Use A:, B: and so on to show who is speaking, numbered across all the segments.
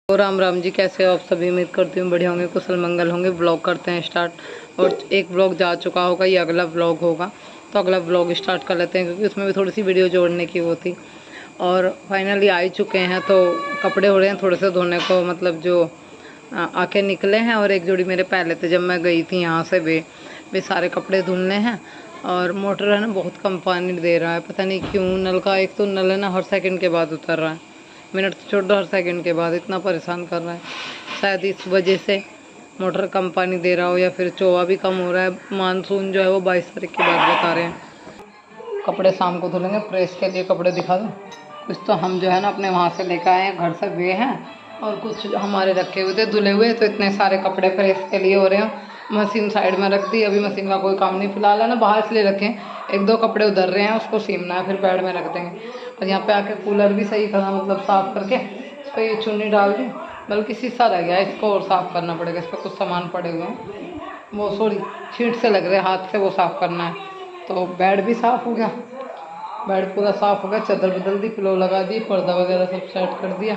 A: तो राम राम जी, कैसे हो आप सभी। उम्मीद करती हूँ बढ़िया होंगे, कुशल मंगल होंगे। ब्लॉग करते हैं स्टार्ट। और एक ब्लॉग जा चुका होगा, ये अगला ब्लॉग होगा, तो अगला ब्लॉग स्टार्ट कर लेते हैं क्योंकि उसमें भी थोड़ी सी वीडियो जोड़ने की वो थी। और फाइनली आ ही चुके हैं, तो कपड़े हो रहे हैं थोड़े से धोने को, मतलब जो आके निकले हैं। और एक जोड़ी मेरे पहले थे जब मैं गई थी यहाँ से, वे सारे कपड़े धुलने हैं। और मोटर है ना बहुत कम पानी दे रहा है, पता नहीं क्यों। नल का एक तो नल है ना हर सेकंड के बाद उतर रहा है, मिनट तो छोड़ दो, हर सेकंड के बाद इतना परेशान कर रहा है। शायद इस वजह से मोटर कम पानी दे रहा हो, या फिर चोवा भी कम हो रहा है। मानसून जो है वो 22 तारीख की बात बता रहे हैं। कपड़े शाम को धुलेंगे, प्रेस के लिए कपड़े दिखा दो। कुछ तो हम जो है ना अपने वहाँ से लेकर आए हैं, घर से वे हैं, और कुछ हमारे रखे हुए थे धुले हुए। तो इतने सारे कपड़े प्रेस के लिए हो रहे हैं। मशीन साइड में रख दी, अभी मशीन का कोई काम नहीं फिलहाल है ना, बाहर इसलिए रखें। एक दो कपड़े उधर रहे हैं, उसको सीमना है, फिर बेड में रख देंगे। और यहाँ पे आके कूलर भी सही करना, मतलब साफ़ करके इस पर ये चुन्नी डाल दी। बल्कि शीशा रह गया, इसको और साफ़ करना पड़ेगा। इस पर कुछ सामान पड़े हुए हैं, वो सॉरी छींट से लग रहे, हाथ से वो साफ़ करना है। तो बेड भी साफ़ हो गया, बेड पूरा साफ़ हो गया, चादर बदल दी, पिलो लगा दी, पर्दा वगैरह सब सेट कर दिया।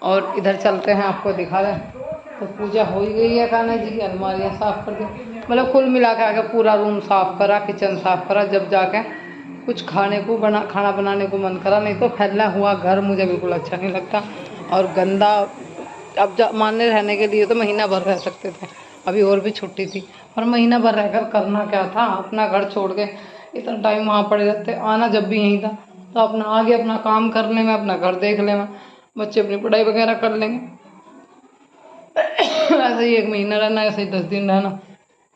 A: और इधर चलते हैं, आपको दिखा रहे हैं। तो पूजा हो ही गई है कान्हा जी की, अलमारियाँ साफ़ कर दी, मतलब कुल मिला के आके पूरा रूम साफ़ करा, किचन साफ़ करा। जब जाके कुछ खाना बनाने को मन करा, नहीं तो फैला हुआ घर मुझे बिल्कुल अच्छा नहीं लगता। और गंदा, अब मानने रहने के लिए तो महीना भर रह सकते थे, अभी और भी छुट्टी थी। पर महीना भर रहकर करना क्या था, अपना घर छोड़ के इतना टाइम वहाँ पड़े रहते। आना जब भी यहीं था, तो अपना आगे अपना काम करने में, अपना घर देख लेना, बच्चे अपनी पढ़ाई वगैरह कर लेंगे। ऐसे ही 1 महीना रहना, ऐसे ही 10 दिन रहना,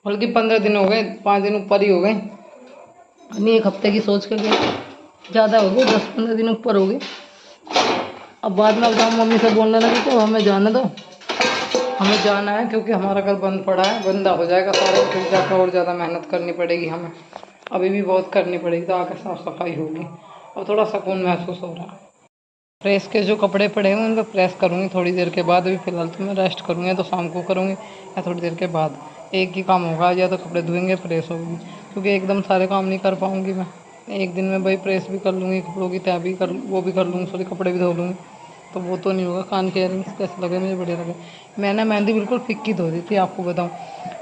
A: बल्कि 15 दिन हो गए, 5 दिन ऊपर ही हो गए। नहीं, 1 हफ्ते की सोच कर गए, ज़्यादा हो गए, 10-15 दिन ऊपर हो गए। अब बाद में अब हम मम्मी से बोलने लगे तो हमें जाने दो, हमें जाना है, क्योंकि हमारा घर बंद पड़ा है, बंदा हो जाएगा सारा, फिर जाकर और ज़्यादा मेहनत करनी पड़ेगी हमें, अभी भी बहुत करनी पड़ेगी। तो आकर साफ़ सफाई होगी और थोड़ा सुकून महसूस हो रहा है। प्रेस के जो कपड़े पड़े हैं उन पर प्रेस करूँगी थोड़ी देर के बाद। अभी फ़िलहाल तो मैं रेस्ट करूँगी, तो शाम को करूँगी या थोड़ी देर के बाद। एक ही काम होगा, या तो कपड़े धोएंगे, प्रेस होगी, क्योंकि एकदम सारे काम नहीं कर पाऊँगी मैं एक दिन में। भाई प्रेस भी कर लूँगी, कपड़ों की तह भी कर, वो भी कर लूँगी, सॉरी कपड़े भी धो लूँगी, तो वो तो नहीं होगा। कान के इयरिंग्स कैसे लगे, मुझे बढ़िया लगे। मैंने मेहंदी बिल्कुल फिक्की धो दी थी, आपको बताऊँ।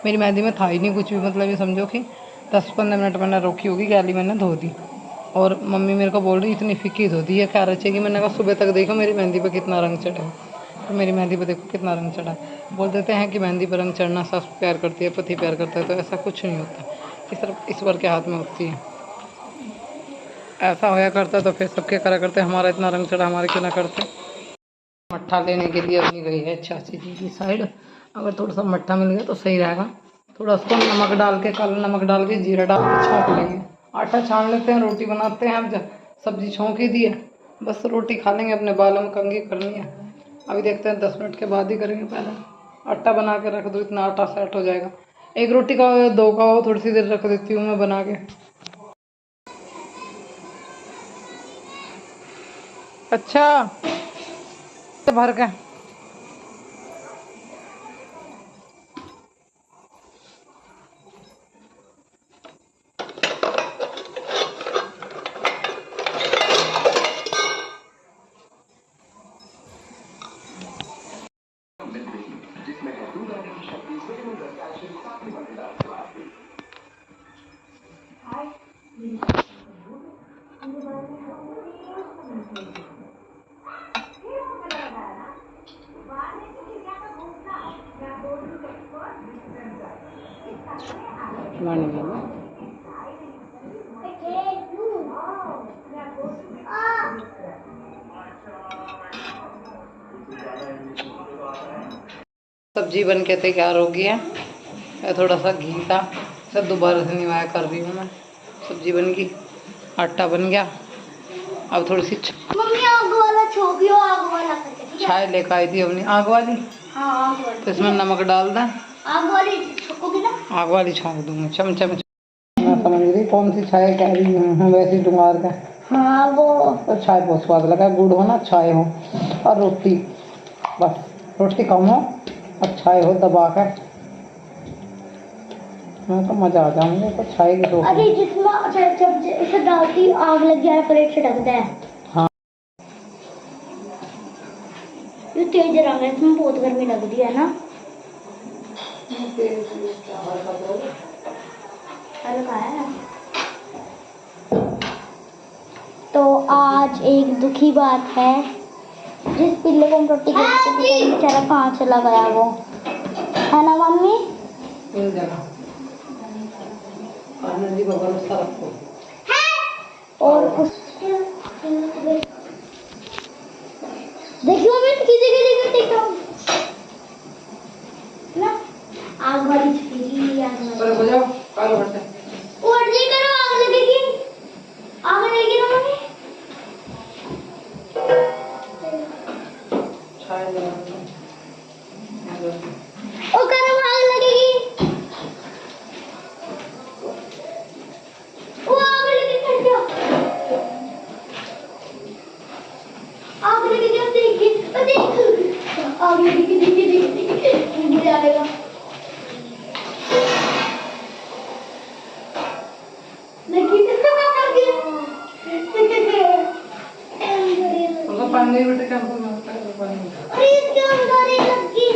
A: मेरी मेहंदी में था ही नहीं कुछ भी, मतलब ये समझो कि 10-15 मिनट मैंने रोकी होगी, गैली मैंने धो दी। और मम्मी मेरे को बोल रही इतनी फिक्की धो दी है, क्या रचेगी। मैंने कहा सुबह तक देखो मेरी मेहंदी पे कितना रंग चढ़ा है, तो मेरी मेहंदी पे देखो कितना रंग चढ़ा है। बोल देते हैं कि मेहंदी पर रंग चढ़ना सास प्यार करती है, पति प्यार करता है, तो ऐसा कुछ नहीं होता, ये सिर्फ ईश्वर के हाथ में होती है। ऐसा होया करता तो फिर सबके करा करते, हमारा इतना रंग चढ़ा, हमारे क्यों ना करते। मट्ठा लेने के लिए अपनी गई है चाची जी की साइड, अगर थोड़ा सा मट्ठा मिल गया तो सही रहेगा। थोड़ा उसको नमक डाल के, काला नमक डाल के, जीरा डाल के छौंक लेंगे। आटा छान लेते हैं, रोटी बनाते हैं। अब जब सब्जी छौंक ही दी है, बस रोटी खा लेंगे, अपने बालों में कंघी करनी है। अभी देखते हैं 10 मिनट के बाद ही करेंगे। पहले आटा बना के रख दो, इतना आटा सेट हो जाएगा। एक रोटी का हो, 2 का हो, थोड़ी सी देर रख देती हूँ मैं बना के। अच्छा भर के सब्जी बन के तैयार हो गई है। थोड़ा सा घी था, सब दोबारा से निवाया कर रही हूँ मैं। सब्जी बन गई, आटा बन गया। अब थोड़ी सी
B: मम्मी आग वाला छोकियो, आग वाला
A: चाय लेकर आई थी अपनी, आग वाली।
B: हाँ आग वाली।
A: तो इसमें नमक डाल दें,
B: आग वाली छोकोगी ना?
A: आग वाली छौंक दूँगी चमचे में। मैं समझ रही कौन सी चाय कह रही हूँ, वैसी डुंगार का।
B: हाँ वो
A: तो चाय बहुत स्वाद लगा, गुड़ हो ना, चाय हो और रोटी, बस रोटी कम हो और चाय हो दबा कर, मैं तो मज़ा आ जाऊँगा। तो चाय की रोटी।
B: अरे जिसमें जब इसे डालती आग लग जाए, प्लेट से ढक दे।
A: हाँ
B: ये तेज रंग है, इसमें बहुत गर्मी लग रही है ना। हल्का है। तो आज एक दुखी बात है, जिस पिल्ले को हम रोटी खाते थे बेचारा कहाँ चला गया वो, है ना मम्मी? और कुछ देखियो मैं किसी के देखता हूँ ना, आग वाली छुरी आग वाली
A: हो जाओ कालो हटते
B: और जी करो, आग लगेगी ना मम्मी। ओ करो, आग लगेगी, ओ आग लगी, कर दिया आग लगी, जब देखिए ओ देख आग लगी, देखिए गिर जाएगा।
A: पानी बेटे कैंप में होता है पानी।
B: अरे इसके अंदर ही लगी।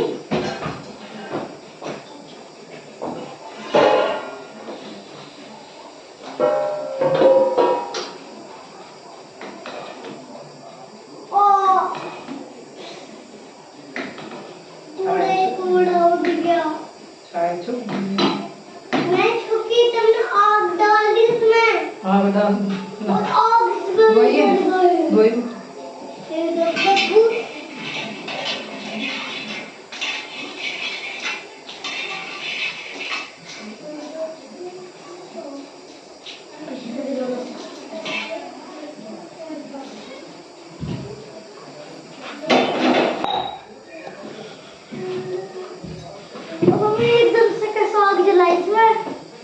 B: कूड़ा उड़ गया। मैं छुपी, तुमने आग डाल दी इसमें।
A: हाँ डाल
B: और आग इसमें
A: वही है, वही
B: एकदम से कैसे आग जलाई इसमें?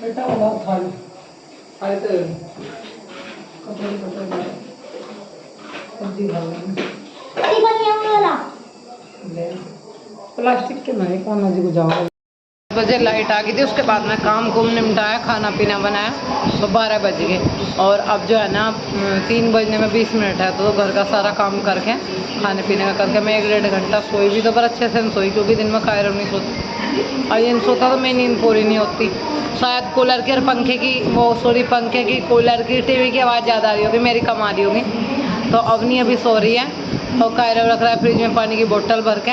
A: बेटा वाला थाली आए तो कपड़े कपड़े सब्जी खा
B: वाला
A: प्लास्टिक के नहीं कौन जी को जाओ बजे लाइट आ गई थी। उसके बाद में काम कुम निपटाया, खाना पीना बनाया, तो 12 बज गए। और अब जो है ना 3 बजने में 20 मिनट है, तो घर का सारा काम करके खाने पीने का करके मैं 1-1.5 घंटा सोई भी, तो पर अच्छे से सोई, क्योंकि दिन में कायरव नहीं सोती। और ये सोता तो मेरी नींद पूरी नहीं होती। शायद कूलर की और पंखे की, वो सॉरी पंखे की, कूलर की, टीवी की आवाज़ ज़्यादा आ रही होगी, मेरी कम आ रही होगी। तो अब नहीं, अभी सो रही है। और कायरव रख रहा है फ्रिज में पानी की बोतल भर के,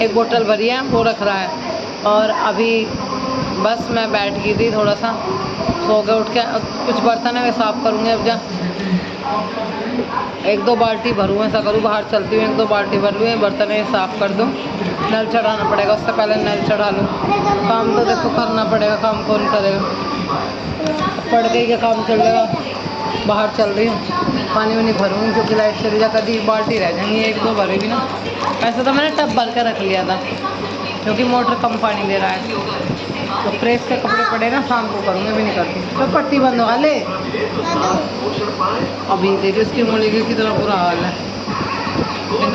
A: 1 बोतल भरी है वो रख रहा है। और अभी बस मैं बैठ गई थी, थोड़ा सा सो के उठ के कुछ बर्तन है वे साफ़ करूँगी। अब जा 1-2 बाल्टी भरूँ, ऐसा करूँ, बाहर चलती हूँ 1-2 बाल्टी भर लूँ, बर्तन है साफ़ कर दूँ। नल चढ़ाना पड़ेगा, उससे पहले नल चढ़ा लूँ। काम तो देखो करना पड़ेगा, काम कौन करेगा, पड़ गई का काम चल जाएगा। बाहर चल रही हूँ, पानी वानी भरूँगी, क्योंकि लाइट चली जा, कभी बाल्टी रह जाएंगी, 1-2 भरेगी ना। ऐसे तो मैंने टब भर के रख लिया था, क्योंकि मोटर कम पानी दे रहा है। तो प्रेस के कपड़े पड़े ना, शाम को करूँगी, भी नहीं करती। तो पट्टी बंद होगा ले, अभी देखिए उसकी मुर्गी की तरह बुरा हाल है,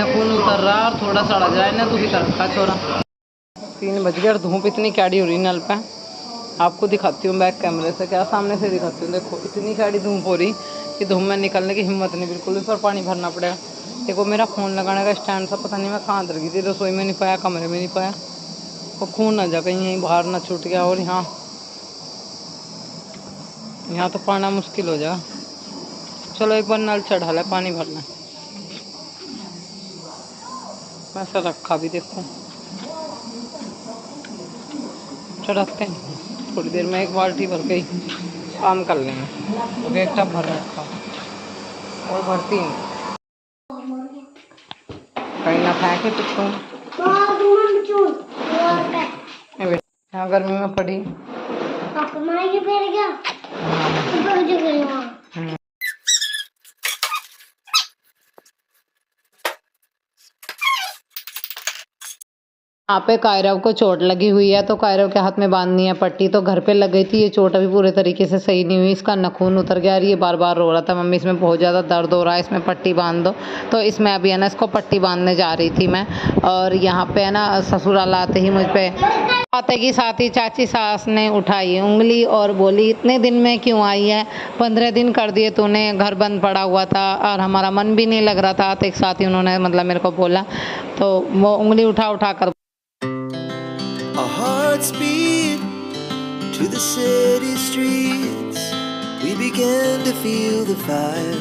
A: खून उतर रहा और थोड़ा सड़ा जा रहा है ना, तू भी कर रखा छोरा। 3 बज गए और धूप इतनी कैडी हो रही नल पे। आपको दिखाती हूँ बैक कैमरे से, क्या सामने से दिखाती हूँ। देखो इतनी कैडी धूप हो रही कि धूप में निकलने की हिम्मत नहीं बिल्कुल भी, पर पानी भरना पड़ेगा। देखो मेरा फ़ोन लगाने का स्टैंड सा पता नहीं मैं कहाँ धर गई थी, रसोई में नहीं पाया, कमरे में नहीं पाया। वो खून ना जा कहीं यहीं बाहर ना छूट गया। और यहाँ तो पाना मुश्किल हो जाएगा। चलो एक बार नल चढ़ा ले, पानी भरना। वैसा रखा भी देखो, चढ़ाते हैं थोड़ी देर में, 1 बाल्टी भर के काम कर लेंगे, क्योंकि एक टब भर रखा और भरती हैं कहीं ना फेंके पिछू। यहाँ गर्मी में पड़ी यहाँ पे कायरव को चोट लगी हुई है, तो कायरव के हाथ में बांधनी है पट्टी। तो घर पे लग गई थी ये चोट, अभी पूरे तरीके से सही नहीं हुई, इसका नाखून उतर गया और ये बार बार रो रहा था, मम्मी इसमें बहुत ज़्यादा दर्द हो रहा है, इसमें पट्टी बांध दो। तो इसमें अभी है ना इसको पट्टी बांधने जा रही थी मैं। और यहाँ पे है ना ससुराल आते ही मुझ पे आते की साथ ही चाची सास ने उठाई उंगली और बोली, इतने दिन में क्यों आई है? 15 दिन कर दिए तूने, घर बंद पड़ा हुआ था और हमारा मन भी नहीं लग रहा था। तो एक साथ ही उन्होंने मतलब मेरे को बोला, तो वो उंगली उठा उठा कर
C: Our hearts beat to the city streets. We began to feel the fire.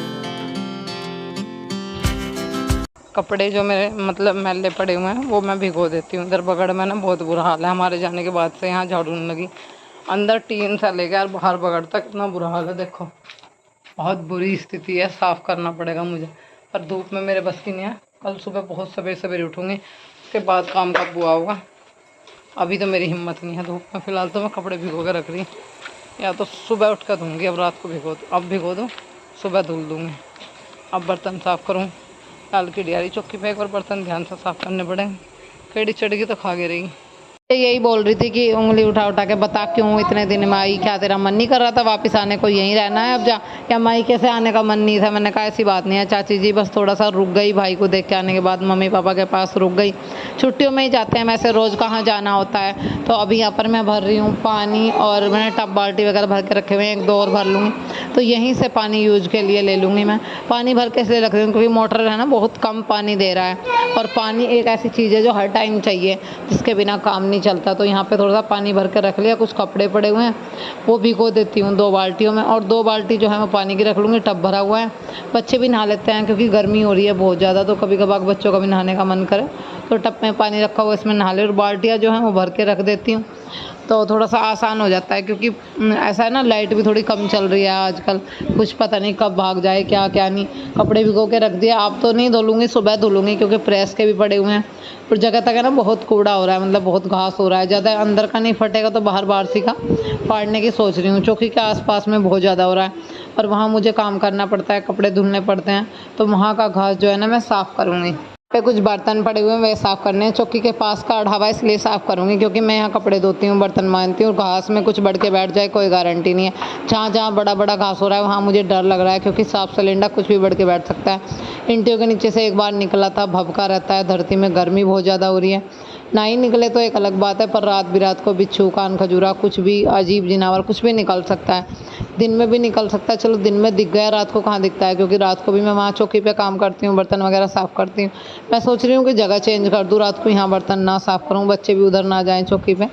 A: कपड़े जो मेरे मतलब मैले पड़े हुए हैं वो मैं भिगो देती हूँ। इधर बगड़ में ना बहुत बुरा हाल है, हमारे जाने के बाद से यहाँ झाड़ू नहीं लगी। अंदर टीन सा ले गया और बाहर बगड़ तक इतना बुरा हाल है, देखो बहुत बुरी स्थिति है। साफ़ करना पड़ेगा मुझे, पर धूप में मेरे बस की नहीं है। कल सुबह बहुत सवेरे सवेरे उठूँगी, उसके बाद काम का बुआ होगा। अभी तो मेरी हिम्मत नहीं है धूप में। फ़िलहाल तो मैं कपड़े भिगो के रख रही हूँ, या तो सुबह उठ कर धूँगी। अब रात को भिगो दूँ, सुबह धुल दूँगी। अब बर्तन साफ़ करूँ, दाल की डियारी चौकी पे एक बार बर्तन ध्यान से साफ़ करने पड़ेंगे। केड़ी चढ़ेगी तो खा के रहेगी। यही बोल रही थी कि उंगली उठा उठा के बता क्यों इतने दिन में आई, क्या तेरा मन नहीं कर रहा था वापस आने को, यहीं रहना है अब जा? या मायके से आने का मन नहीं था? मैंने कहा ऐसी बात नहीं है चाची जी, बस थोड़ा सा रुक गई, भाई को देख के आने के बाद मम्मी पापा के पास रुक गई। छुट्टियों में ही जाते हैं, वैसे रोज़ कहाँ जाना होता है। तो अभी यहाँ पर मैं भर रही हूँ पानी, और मैंने टब बाल्टी वगैरह भर के रखे हुए हैं, 1 2 और भर लूँगी। तो यहीं से पानी यूज के लिए ले लूँगी मैं। पानी भर के इसलिए रख रही हूँ क्योंकि मोटर है ना बहुत कम पानी दे रहा है, और पानी एक ऐसी चीज़ है जो हर टाइम चाहिए, जिसके बिना काम नहीं चलता। तो यहाँ पे थोड़ा सा पानी भर के रख लिया। कुछ कपड़े पड़े हुए हैं वो भिगो देती हूँ 2 बाल्टियों में, और 2 बाल्टी जो है मैं पानी की रख लूँगी। टब भरा हुआ है, बच्चे भी नहा लेते हैं क्योंकि गर्मी हो रही है बहुत ज़्यादा। तो कभी कभार बच्चों का भी नहाने का मन करे तो टब में पानी रखा हुआ इसमें नहा ले, और बाल्टियाँ जो हैं वो भर के रख देती हूँ। तो थोड़ा सा आसान हो जाता है, क्योंकि ऐसा है ना लाइट भी थोड़ी कम चल रही है आजकल, कुछ पता नहीं कब भाग जाए क्या क्या नहीं। कपड़े भिगो के रख दिए, आप तो नहीं धुलूँगी, सुबह धुलूँगी क्योंकि प्रेस के भी पड़े हुए हैं। और जगह तक है ना बहुत कूड़ा हो रहा है, मतलब बहुत घास हो रहा है। ज़्यादा अंदर का नहीं फटेगा तो बाहर बाहर सी का फाड़ने की सोच रही हूँ। चौकी के आसपास में बहुत ज़्यादा हो रहा है, और वहाँ मुझे काम करना पड़ता है, कपड़े धुलने पड़ते हैं। तो वहाँ का घास जो है ना मैं साफ़ करूँगी। पे कुछ बर्तन पड़े हुए हैं वे साफ़ करने हैं। चौकी के पास का ढाबा इसलिए साफ़ करूँगी क्योंकि मैं यहाँ कपड़े धोती हूँ, बर्तन मांजती हूँ, और घास में कुछ बढ़ के बैठ जाए कोई गारंटी नहीं है। जहाँ जहाँ बड़ा बड़ा घास हो रहा है वहाँ मुझे डर लग रहा है, क्योंकि सांप सलेंडा कुछ भी बढ़ के बैठ सकता है। इंटियों के नीचे से एक बार निकला था, भभका रहता है धरती में, गर्मी बहुत ज़्यादा हो रही है। ना ही निकले तो एक अलग बात है, पर रात बिरात को बिच्छू, कान खजूरा, कुछ भी अजीब जिनावर कुछ भी निकल सकता है। दिन में भी निकल सकता है, चलो दिन में दिख गया, रात को कहाँ दिखता है, क्योंकि रात को भी मैं वहाँ चौकी पे काम करती हूँ, बर्तन वगैरह साफ़ करती हूँ। मैं सोच रही हूँ कि जगह चेंज कर दूँ, रात को यहाँ बर्तन ना साफ़ करूँ, बच्चे भी उधर ना जाएँ चौकी पे,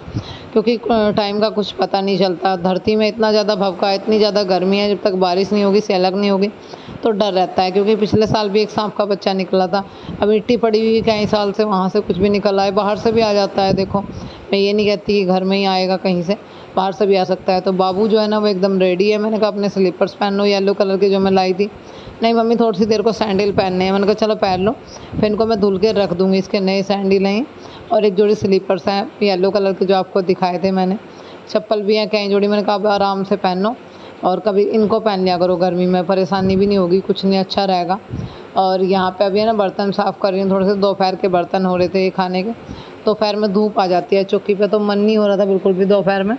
A: क्योंकि टाइम का कुछ पता नहीं चलता। धरती में इतना ज़्यादा भभका है, इतनी ज़्यादा गर्मी है, जब तक बारिश नहीं होगी, सियालक नहीं होगी तो डर रहता है। क्योंकि पिछले साल भी एक सांप का बच्चा निकला था। अब मिट्टी पड़ी हुई कई साल से, वहाँ से कुछ भी निकल आए, बाहर से भी आ जाता है। देखो मैं ये नहीं कहती कि घर में ही आएगा, कहीं से बाहर से भी आ सकता है। तो बाबू जो है ना वो एकदम रेडी है। मैंने कहा अपने स्लीपर्स पहन लो, येलो कलर के जो मैं लाई थी। नहीं मम्मी थोड़ी सी देर को सैंडल पहनने हैं। मैंने कहा चलो पहन लो, फिर इनको मैं धुल के रख दूँगी। इसके नए सैंडल हैं और एक जोड़ी स्लीपर्स हैं येलो कलर के जो आपको दिखाए थे मैंने। चप्पल भी हैं कई जोड़ी, मैंने कहा अब आराम से पहनो, और कभी इनको पहन लिया करो, गर्मी में परेशानी भी नहीं होगी, कुछ नहीं, अच्छा रहेगा। और यहाँ पे अभी है ना बर्तन साफ़ कर रही हूँ, थोड़े से दोपहर के बर्तन हो रहे थे खाने के। दोपहर में धूप आ जाती है चौकी पे, तो मन नहीं हो रहा था बिल्कुल भी दोपहर में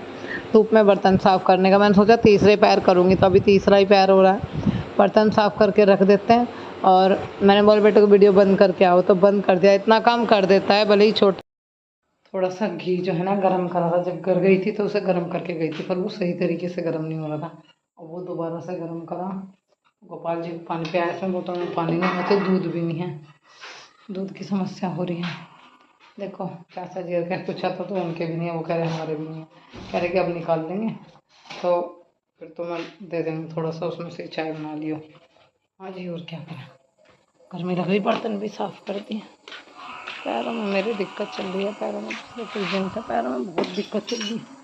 A: धूप में बर्तन साफ़ करने का। मैंने सोचा तीसरे पैर करूँगी, तो अभी तीसरा ही पैर हो रहा है। बर्तन साफ़ करके रख देते हैं। और मैंने बोला बेटे को वीडियो बंद करके आओ, तो बंद कर दिया। इतना काम कर देता है, भले ही छोटा। थोड़ा सा घी जो है ना गर्म करा था, जब घर गई थी तो उसे गर्म करके गई थी, पर वो सही तरीके से गर्म नहीं हो रहा था। और वो दोबारा से गर्म करा। गोपाल जी को पानी पिया, इसमें बोतल में पानी नहीं है, तो दूध भी नहीं है, दूध की समस्या हो रही है। देखो चाचा जी का पूछा था तो उनके भी नहीं है, वो कह रहे हमारे भी नहीं है। कह रहे कि अब निकाल देंगे, तो फिर तो मैं दे देंगे थोड़ा सा, उसमें से चाय बना लियो। हाँ जी, और क्या करें, गर्मी लग रही, बर्तन भी साफ़ कर दिए। पैरों में मेरी दिक्कत चल रही है, पैरों में पिछले कुछ दिन से पैरों में बहुत दिक्कत चल रही है।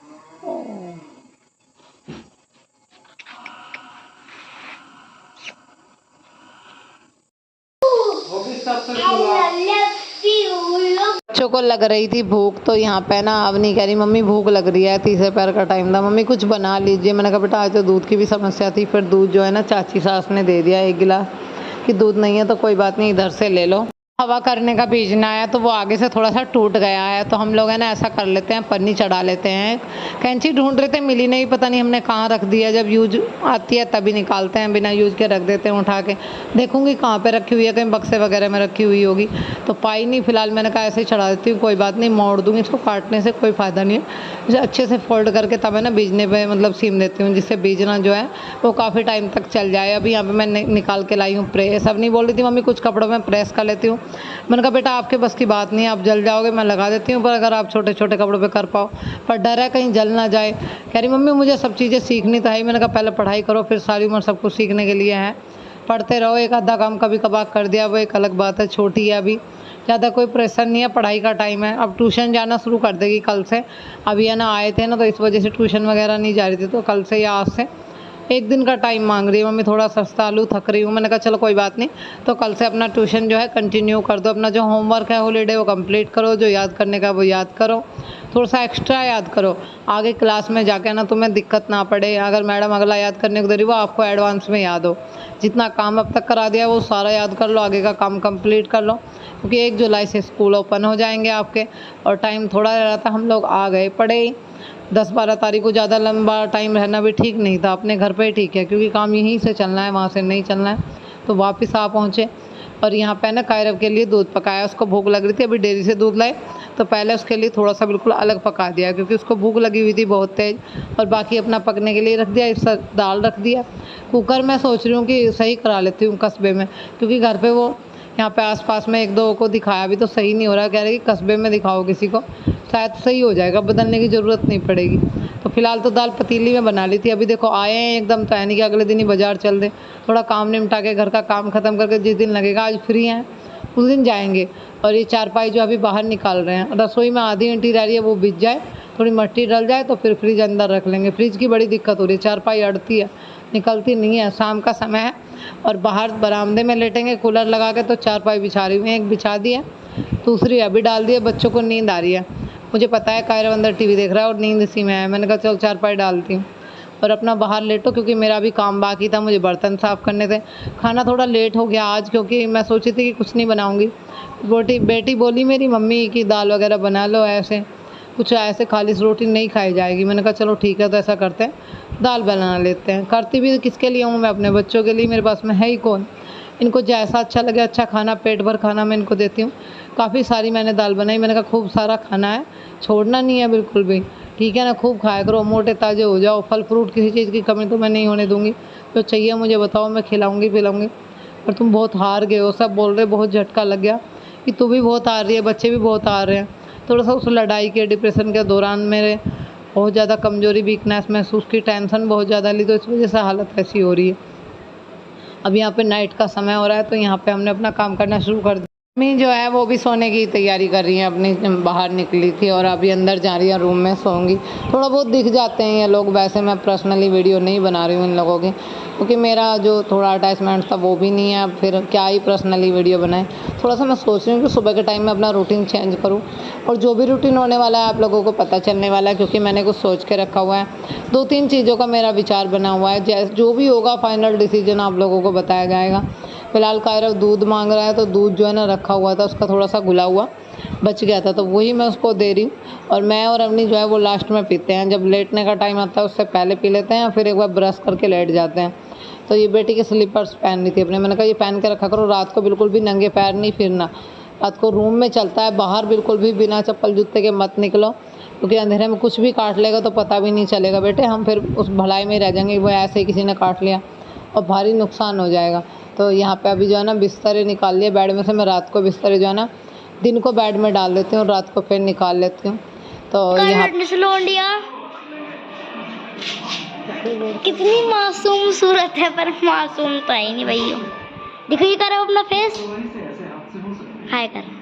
A: बच्चों को लग रही थी भूख, तो यहाँ पे ना अब नहीं कह रही मम्मी भूख लग रही है, तीसरे पैर का टाइम था, मम्मी कुछ बना लीजिए। मैंने कहा बेटा आज तो दूध की भी समस्या थी। फिर दूध जो है ना चाची सास ने दे दिया 1 गिलास, कि दूध नहीं है तो कोई बात नहीं इधर से ले लो। हवा करने का बीजना है तो वो आगे से थोड़ा सा टूट गया है, तो हम लोग है ना ऐसा कर लेते हैं, पन्नी चढ़ा लेते हैं। कैंची ढूंढ रहे थे, मिली नहीं, पता नहीं हमने कहाँ रख दिया। जब यूज आती है तभी निकालते हैं, बिना यूज के रख देते हैं उठा के। देखूंगी कहाँ पे रखी हुई है, कहीं बक्से वगैरह में रखी हुई होगी, तो पाई नहीं। फिलहाल मैंने कहा ऐसे ही चढ़ा देती हूँ, कोई बात नहीं, मोड़ दूंगी। इसको काटने से कोई फ़ायदा नहीं है। इसे अच्छे से फोल्ड करके तब है ना बीजने पर मतलब सीम देती हूँ, जिससे बीजना जो है वो काफ़ी टाइम तक चल जाए। अभी यहाँ पर मैं निकाल के लाई हूँ प्रेस। अब नहीं बोल रही थी मम्मी कुछ कपड़ों में प्रेस कर लेती हूँ। मैंने कहा बेटा आपके बस की बात नहीं है, आप जल जाओगे, मैं लगा देती हूँ, पर अगर आप छोटे छोटे कपड़ों पे कर पाओ। पर डर है कहीं जल ना जाए। कह रही मम्मी मुझे सब चीज़ें सीखनी तो है। मैंने कहा पहले पढ़ाई करो, फिर सारी उम्र सब कुछ सीखने के लिए है। पढ़ते रहो, एक आधा काम कभी कभार कर दिया वो एक अलग बात है, छोटी है अभी, ज़्यादा कोई प्रेशर नहीं है, पढ़ाई का टाइम है। अब ट्यूशन जाना शुरू कर देगी कल से। अभी है ना आए थे ना, तो इस वजह से ट्यूशन वगैरह नहीं जा रही थी, तो कल से या आज से एक दिन का टाइम मांग रही है। मम्मी थोड़ा सस्ता आलू, थक रही हूँ। मैंने कहा चलो कोई बात नहीं, तो कल से अपना ट्यूशन जो है कंटिन्यू कर दो। अपना जो होमवर्क है हॉलीडे वो कंप्लीट करो, जो याद करने का वो याद करो, थोड़ा सा एक्स्ट्रा याद करो, आगे क्लास में जाके ना तुम्हें दिक्कत ना पड़े। अगर मैडम अगला याद करने को दे रही वो आपको एडवांस में याद हो। जितना काम अब तक करा दिया वो सारा याद कर लो, आगे का काम कंप्लीट कर लो, क्योंकि 1 जुलाई से स्कूल ओपन हो जाएंगे आपके, और टाइम थोड़ा रह रहा था। हम लोग आ गए पड़े ही 10-12 तारीख को। ज़्यादा लंबा टाइम रहना भी ठीक नहीं था, अपने घर पे ही ठीक है, क्योंकि काम यहीं से चलना है, वहाँ से नहीं चलना है। तो वापस आ पहुँचे, और यहाँ पे ना कायरव के लिए दूध पकाया। उसको भूख लग रही थी, अभी डेयरी से दूध लाए, तो पहले उसके लिए थोड़ा सा बिल्कुल अलग पका दिया, क्योंकि उसको भूख लगी हुई थी बहुत तेज़। और बाकी अपना पकने के लिए रख दिया। इस दाल रख दिया कुकर में। सोच रही हूँ कि सही करा लेती हूँ कस्बे में, क्योंकि घर पे वो यहाँ पे आसपास में 1-2 को दिखाया भी तो सही नहीं हो रहा। कह रहे कि कस्बे में दिखाओ किसी को, शायद सही हो जाएगा, बदलने की ज़रूरत नहीं पड़ेगी। तो फिलहाल तो दाल पतीली में बना ली थी। अभी देखो आए हैं एकदम, तो है नहीं कि अगले दिन ही बाज़ार चल दे। थोड़ा काम निपटा के, घर का काम ख़त्म करके, जिस दिन लगेगा आज फ्री हैं उस दिन जाएंगे। और ये चारपाई जो अभी बाहर निकाल रहे हैं, रसोई में आधी ईंटी रह रही है, वो बिछ जाए, थोड़ी मिट्टी डल जाए, तो फिर फ्रिज अंदर रख लेंगे। फ्रिज की बड़ी दिक्कत हो रही है, चारपाई अड़ती है, निकलती नहीं है। शाम का समय है और बाहर बरामदे में लेटेंगे कूलर लगा के, तो चारपाई बिछा रही हूँ। एक बिछा दी है, दूसरी अभी डाल दी है। बच्चों को नींद आ रही है, मुझे पता है कायरव अंदर टीवी देख रहा है और नींद इसी में है। मैंने कहा चल चारपाई डालती हूँ और अपना बाहर लेटो, क्योंकि मेरा भी काम बाकी था, मुझे बर्तन साफ़ करने थे। खाना थोड़ा लेट हो गया आज, क्योंकि मैं सोची थी कि कुछ नहीं बनाऊँगी। बेटी बोली मेरी मम्मी की दाल वगैरह बना लो, ऐसे कुछ ऐसे खाली रोटी नहीं खाई जाएगी। मैंने कहा चलो ठीक है, तो ऐसा करते हैं, दाल बना लेते हैं। करती भी किसके लिए हूँ मैं, अपने बच्चों के लिए, मेरे पास में है ही कौन। इनको जैसा अच्छा लगे, अच्छा खाना, पेट भर खाना मैं इनको देती हूँ। काफ़ी सारी मैंने दाल बनाई, मैंने कहा खूब सारा खाना है, छोड़ना नहीं है बिल्कुल भी, ठीक है ना। खूब खाया करो, मोटे ताजे हो जाओ। फल फ्रूट किसी चीज़ की कमी तो मैं नहीं होने दूँगी। जो चाहिए मुझे बताओ, मैं खिलाऊँगी पिलाऊँगी। पर तुम बहुत हार गए हो, सब बोल रहे, बहुत झटका लग गया कि तू भी बहुत हार रही है, बच्चे भी बहुत हार रहे हैं। थोड़ा सा उस लड़ाई के, डिप्रेशन के दौरान मेरे बहुत ज़्यादा कमज़ोरी, वीकनेस महसूस की, टेंशन बहुत ज़्यादा ली, तो इस वजह से हालत ऐसी हो रही है। अब यहाँ पे नाइट का समय हो रहा है, तो यहाँ पे हमने अपना काम करना शुरू कर दिया। मम्मी जो है वो भी सोने की तैयारी कर रही हैं अपनी, बाहर निकली थी और अभी अंदर जा रही है, रूम में सोंगी। थोड़ा बहुत दिख जाते हैं ये लोग, वैसे मैं पर्सनली वीडियो नहीं बना रही हूँ इन लोगों की, क्योंकि मेरा जो थोड़ा अटैचमेंट था वो भी नहीं है। फिर क्या ही पर्सनली वीडियो बनाएं। थोड़ा सा मैं सोच रही हूँ कि सुबह के टाइम में अपना रूटीन चेंज करूँ, और जो भी रूटीन होने वाला है आप लोगों को पता चलने वाला है, क्योंकि मैंने कुछ सोच के रखा हुआ है। 2-3 चीज़ों का मेरा विचार बना हुआ है, जैसे जो भी होगा फाइनल डिसीजन आप लोगों को बताया जाएगा। फिलहाल कायरव दूध मांग रहा है, तो दूध जो है ना रखा हुआ था, उसका थोड़ा सा घुला हुआ बच गया था, तो वही मैं उसको दे रही हूँ। और मैं और अवनी जो है वो लास्ट में पीते हैं, जब लेटने का टाइम आता है उससे पहले पी लेते हैं, फिर एक बार ब्रश करके लेट जाते हैं। तो ये बेटी के स्लीपर्स पहन ली थी अपने, मैंने कहा ये पहन के रखा करो, रात को बिल्कुल भी नंगे पैर नहीं फिरना। रात को रूम में चलता है, बाहर बिल्कुल भी बिना चप्पल जूते के मत निकलो, क्योंकि अंधेरे में कुछ भी काट लेगा तो पता भी नहीं चलेगा बेटे, हम फिर उस भलाई में रह जाएंगे, वो ऐसे ही किसी ने काट लिया और भारी नुकसान हो जाएगा। तो यहाँ पे अभी जो है ना बिस्तरे निकाल लिए बेड में से। मैं रात को बिस्तरे जो है ना दिन को बेड में डाल देती हूँ, रात को फिर निकाल लेती हूँ। तो यहाँ
B: कितनी मासूम सूरत है, पर मासूम तो है ही नहीं भैया। दिखाइए कर अपना फेस, हाय कर।